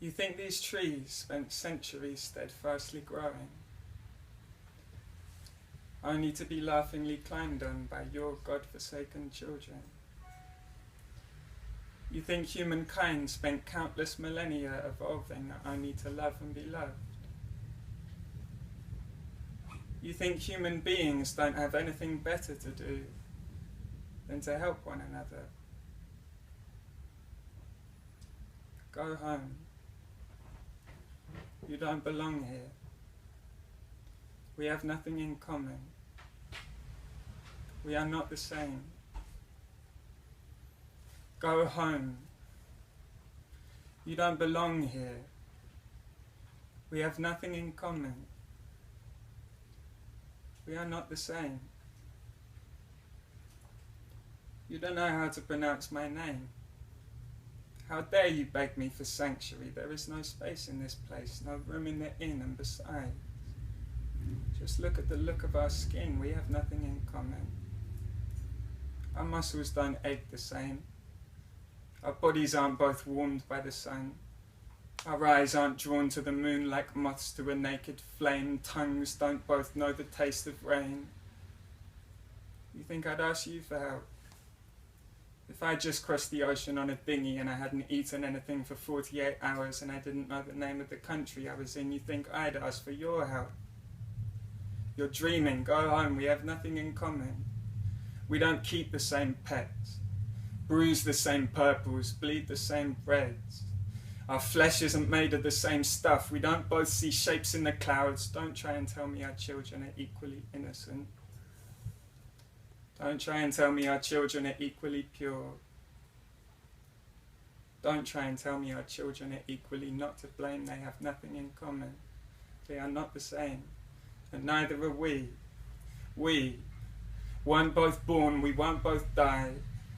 You think these trees spent centuries steadfastly growing, only to be laughingly climbed on by your God-forsaken children. You think humankind spent countless millennia evolving only to love and be loved. You think human beings don't have anything better to do than to help one another. Go home. You don't belong here. We have nothing in common. We are not the same. Go home. You don't belong here. We have nothing in common. We are not the same. You don't know how to pronounce my name. How dare you beg me for sanctuary? There is no space in this place, no room in the inn, and besides, just look at the look of our skin. We have nothing in common. Our muscles don't ache the same. Our bodies aren't both warmed by the sun. Our eyes aren't drawn to the moon like moths to a naked flame. Tongues don't both know the taste of rain. You think I'd ask you for help? If I just crossed the ocean on a dinghy and I hadn't eaten anything for 48 hours and I didn't know the name of the country I was in, you think I'd ask for your help? You're dreaming. Go home. We have nothing in common. We don't keep the same pets, bruise the same purples, bleed the same reds. Our flesh isn't made of the same stuff. We don't both see shapes in the clouds. Don't try and tell me our children are equally innocent. Don't try and tell me our children are equally pure. Don't try and tell me our children are equally not to blame. They have nothing in common. They are not the same. And neither are we. We weren't both born. We won't both die.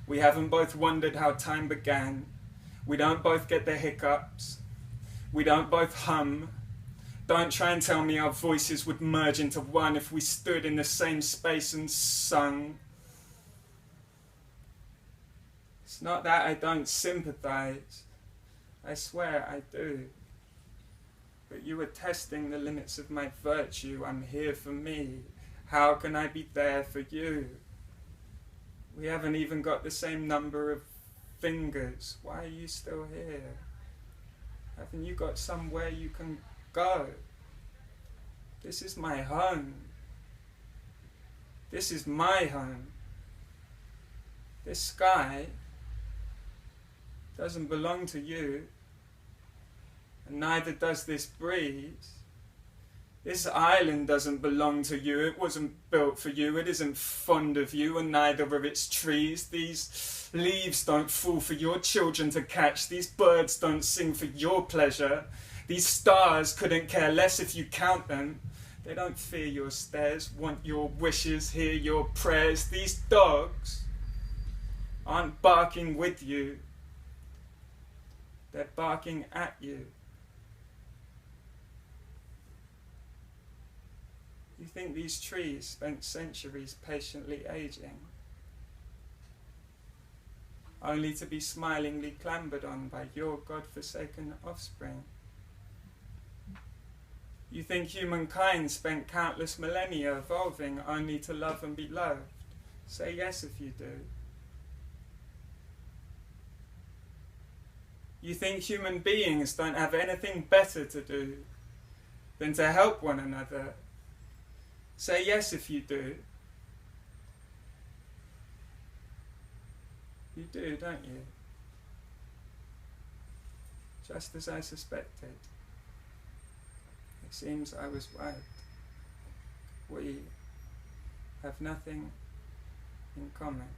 We haven't both wondered how time began. We don't both get the hiccups. We don't both hum. Don't try and tell me our voices would merge into one if we stood in the same space and sung. It's not that I don't sympathize. I swear I do. But you are testing the limits of my virtue. I'm here for me. How can I be there for you? We haven't even got the same number of fingers. Why are you still here? Haven't you got somewhere you can go? This is my home. This is my home. This sky doesn't belong to you, and neither does this breeze. This island doesn't belong to you. It wasn't built for you. It isn't fond of you, and neither are its trees. These leaves don't fall for your children to catch. These birds don't sing for your pleasure. These stars couldn't care less if you count them. They don't fear your stares, want your wishes, hear your prayers. These dogs aren't barking with you. They're barking at you. You think these trees spent centuries patiently aging, only to be smilingly clambered on by your God-forsaken offspring? You think humankind spent countless millennia evolving only to love and be loved? Say yes if you do. You think human beings don't have anything better to do than to help one another? Say yes if you do. You do, don't you? Just as I suspected. It seems I was right. We have nothing in common.